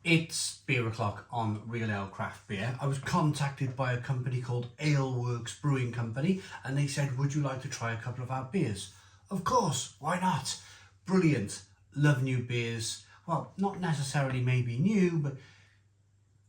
It's beer o'clock on Real Ale Craft Beer. I was contacted by a company called Aleworks Brewing Company, and they said, would you like to try a couple of our beers? Of course, why not? Brilliant. Love new beers. Well, not necessarily maybe new, but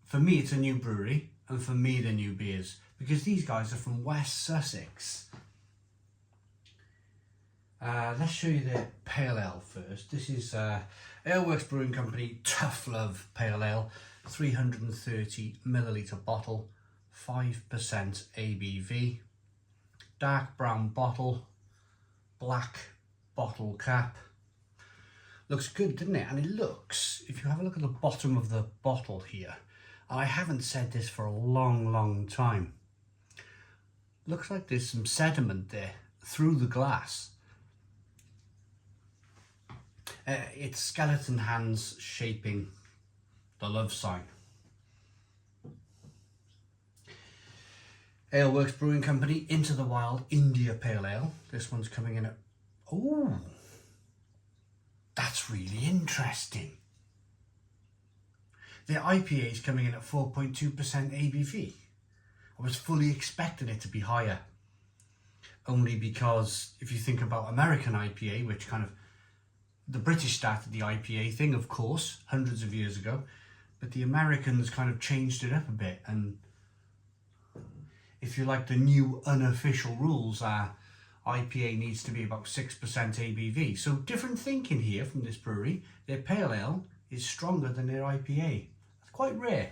for me it's a new brewery, and for me they're new beers, because these guys are from West Sussex. Let's show you the pale ale first. This is Aleworks Brewing Company Tough Love Pale Ale, 330 milliliter bottle, 5% ABV, dark brown bottle, black bottle cap. Looks good, doesn't it? And it looks, if you have a look at the bottom of the bottle here, and I haven't said this for a long time, looks like there's some sediment there through the glass. It's skeleton hands shaping the love sign. Aleworks Brewing Company Into the Wild India Pale Ale. This one's coming in at, oh, that's really interesting. The IPA is coming in at 4.2% ABV. I was fully expecting it to be higher, only because if you think about American IPA, which kind of, the British started the IPA thing, of course, hundreds of years ago, but the Americans kind of changed it up a bit. And if you like, the new unofficial rules are IPA needs to be about 6% ABV. So different thinking here from this brewery. Their pale ale is stronger than their IPA. That's quite rare.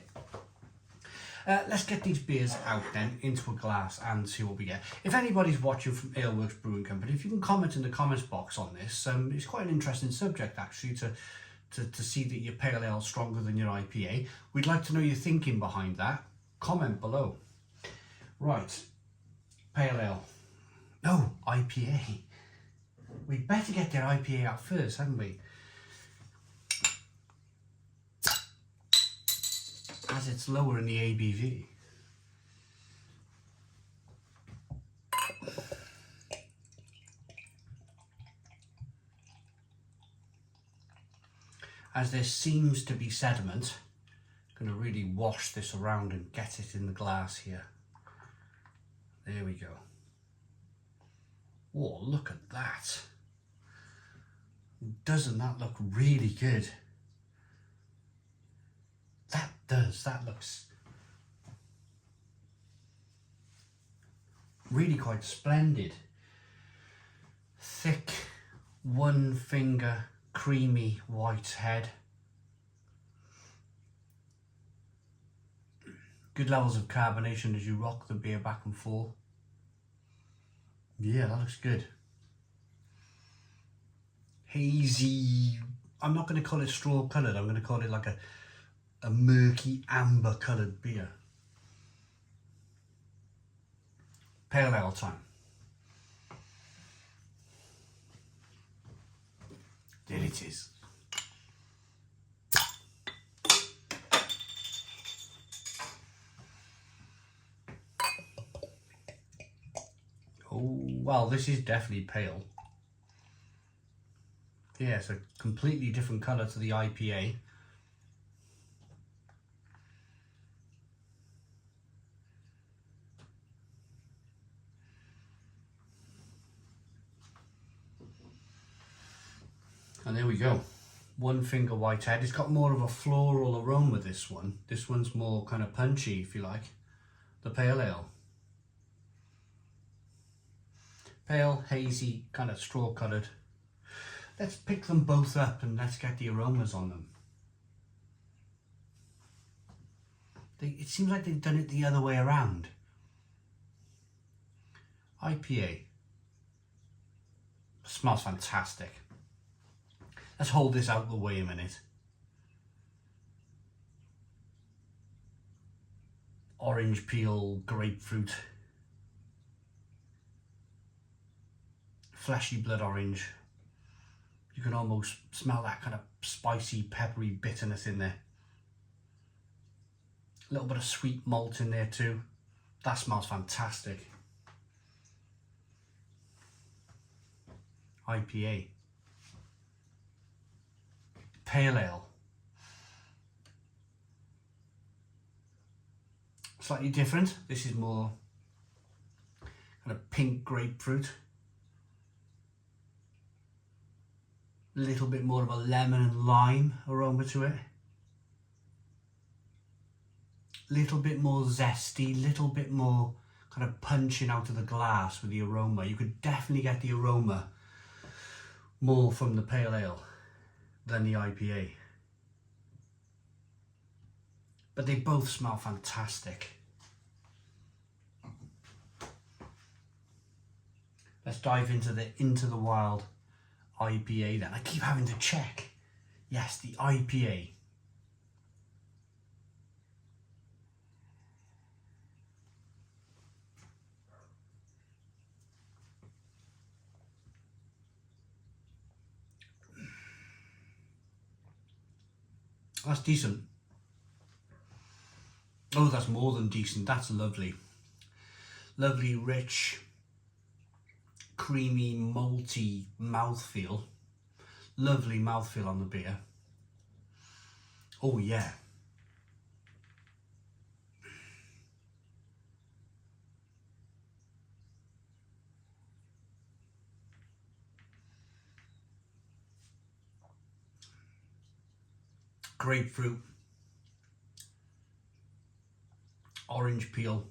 Let's get these beers out then into a glass and see what we get. If anybody's watching from Aleworks Brewing Company, if you can comment in the comments box on this, it's quite an interesting subject actually to see that your pale ale is stronger than your IPA. We'd like to know your thinking behind that. Comment below. Right, pale ale. No, IPA. We'd better get their IPA out first, hadn't we? As it's lower in the ABV. As there seems to be sediment, I'm going to really wash this around and get it in the glass here. There we go. Oh, look at that. Doesn't that look really good? That does, that looks really quite splendid. Thick, one finger, creamy white head. Good levels of carbonation as you rock the beer back and forth. Yeah, that looks good. Hazy, I'm not going to call it straw coloured, I'm going to call it like a murky amber coloured beer. Pale ale time. There it is. Oh, well, this is definitely pale. Yeah, it's a completely different colour to the IPA. And there we go. One finger white head. It's got more of a floral aroma, this one. This one's more kind of punchy, if you like. The pale ale. Pale, hazy, kind of straw coloured. Let's pick them both up and let's get the aromas on them. It seems like they've done it the other way around. IPA. Smells fantastic. Let's hold this out of the way a minute. Orange peel, grapefruit. Fleshy blood orange. You can almost smell that kind of spicy, peppery bitterness in there. A little bit of sweet malt in there too. That smells fantastic. IPA. Pale ale. slightly different. This is more kind of pink grapefruit. A little bit more of a lemon and lime aroma to it. Little bit more zesty, little bit more kind of punching out of the glass with the aroma. You could definitely get the aroma more from the pale ale than the IPA. But they both smell fantastic. Let's dive into the Wild IPA then. I keep having to check. Yes, the IPA. That's decent. Oh, that's more than decent. That's lovely. Lovely, rich, creamy, malty mouthfeel. Lovely mouthfeel on the beer. Oh yeah. Grapefruit, orange peel,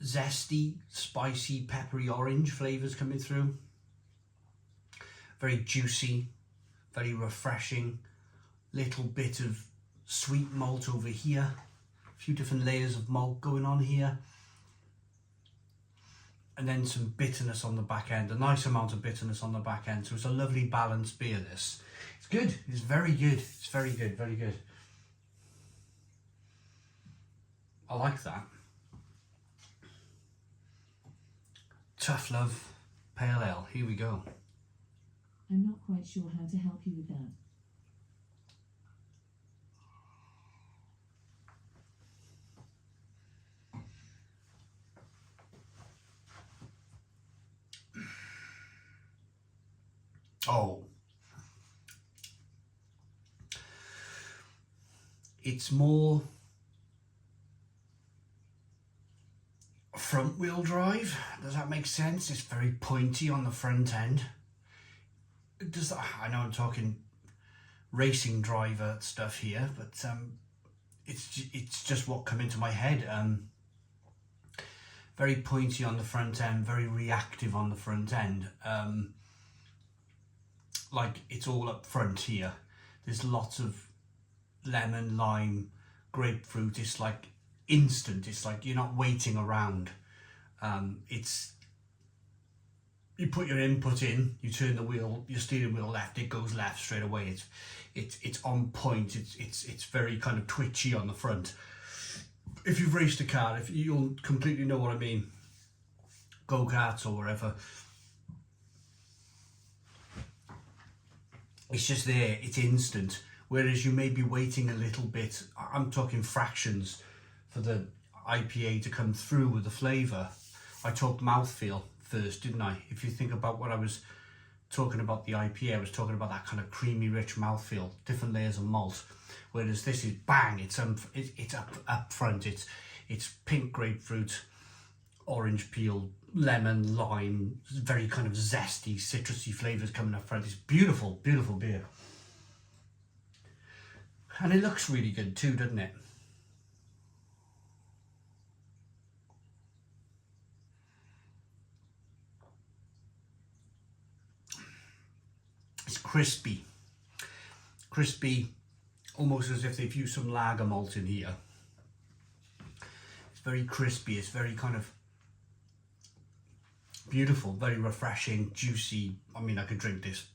zesty, spicy, peppery orange flavours coming through. Very juicy, very refreshing. Little bit of sweet malt over here. A few different layers of malt going on here. And then some bitterness on the back end, a nice amount of bitterness on the back end. So it's a lovely balanced beer, this. It's good, it's very good, it's very good, very good. I like that. Tough Love Pale Ale, here we go. I'm not quite sure how to help you with that. Oh, it's more front wheel drive. Does that make sense? It's very pointy on the front end. Does that, I know I'm talking racing driver stuff here, but it's just what come into my head. Very pointy on the front end, very reactive on the front end. Like it's all up front here. There's lots of lemon, lime, grapefruit. It's like instant. It's like you're not waiting around. It's, you put your input in, you turn the wheel, your steering wheel left, it goes left straight away. It's on point. It's very kind of twitchy on the front. If you've raced a car, if you'll completely know what I mean. Go-karts or wherever. It's just there, it's instant. Whereas you may be waiting a little bit, I'm talking fractions, for the IPA to come through with the flavour. I talked mouthfeel first, didn't I? If you think about what I was talking about the IPA, I was talking about that kind of creamy, rich mouthfeel, different layers of malt. Whereas this is bang, it's up front, it's pink grapefruit, orange peel, lemon, lime, very kind of zesty, citrusy flavours coming up front. It's beautiful, beautiful beer. And it looks really good too, doesn't it? It's crispy. Crispy, almost as if they've used some lager malt in here. It's very crispy, it's very kind of beautiful, very refreshing, juicy. I mean, I could drink this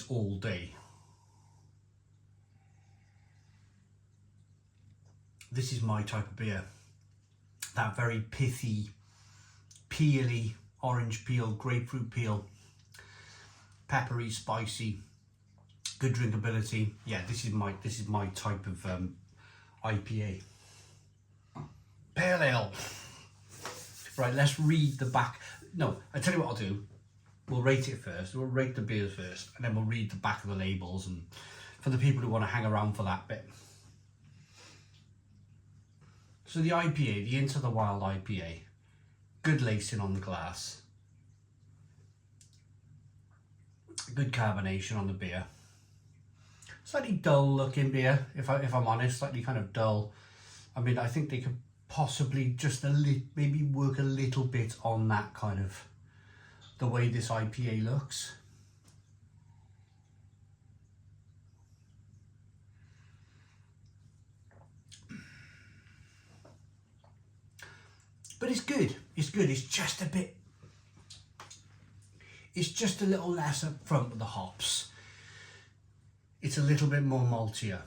all day. This is my type of beer. That very pithy, peely, orange peel, grapefruit peel, peppery, spicy, good drinkability. Yeah, this is my type of IPA. Pale ale. Right, let's read the back. No, I tell you what I'll do. we'll rate it first. We'll rate the beers first, and then we'll read the back of the labels, and for the people who want to hang around for that bit. So the IPA, the Into the Wild IPA, good lacing on the glass, good carbonation on the beer. Slightly dull looking beer, if I'm honest, slightly kind of dull. I mean, I think they could possibly just maybe work a little bit on that kind of, the way this IPA looks. But it's good, it's good, it's just a bit, it's just a little less up front with the hops. It's a little bit more maltier.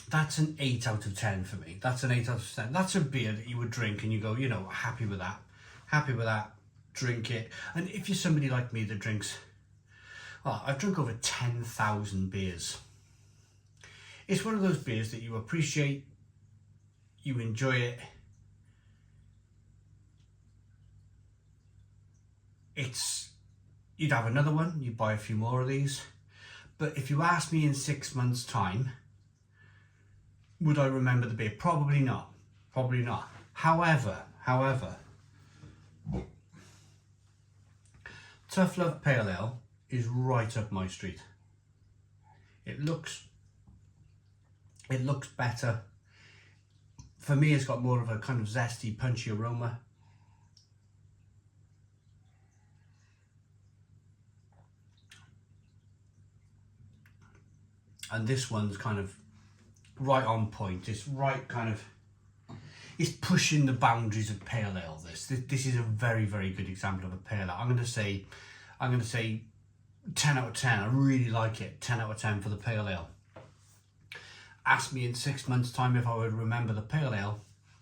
That's an 8 out of 10 for me. That's an 8 out of 10. That's a beer that you would drink and you go, you know, happy with that, drink it. And if you're somebody like me that drinks, well, I've drunk over 10,000 beers. It's one of those beers that you appreciate, you enjoy it. You'd have another one, you'd buy a few more of these. But if you ask me in 6 months' time, would I remember the beer? Probably not. Probably not. However, Tough Love Pale Ale is right up my street. It looks better. For me, it's got more of a kind of zesty, punchy aroma. And this one's kind of right on point. It's right kind of, it's pushing the boundaries of pale ale. This is a very, very good example of a pale ale. I'm going to say 10 out of 10. I really like it. 10 out of 10 for the pale ale. Ask me in 6 months' time if I would remember the pale ale.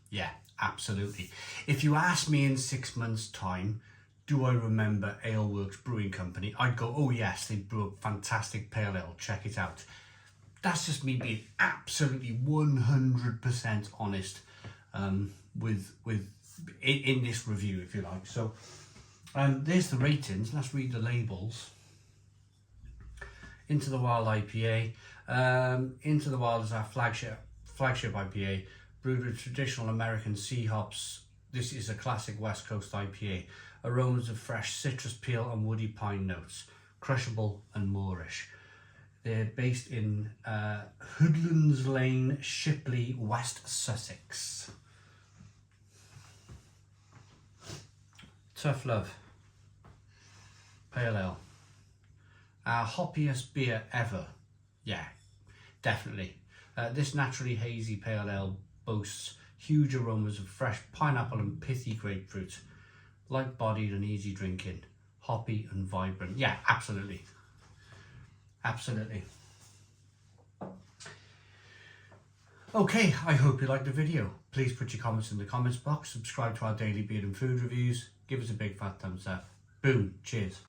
Yeah, absolutely. If you ask me in 6 months' time, do I remember Aleworks Brewing Company? I'd go, oh yes, they brew a fantastic pale ale. Check it out. That's just me being absolutely 100% honest in this review, if you like. So there's the ratings. Let's read the labels. Into the Wild IPA. Into the Wild is our flagship IPA, brewed with traditional American sea hops. This is a classic West Coast IPA. Aromas of fresh citrus peel and woody pine notes, crushable and moorish. They're based in Hoodlands Lane, Shipley, West Sussex. Tough Love Pale Ale. Our hoppiest beer ever. Yeah, definitely. This naturally hazy pale ale boasts huge aromas of fresh pineapple and pithy grapefruit. Light-bodied and easy drinking. Hoppy and vibrant. Yeah, absolutely. Absolutely. Okay, I hope you liked the video. Please put your comments in the comments box. Subscribe to our daily beer and food reviews. Give us a big fat thumbs up. Boom. Cheers.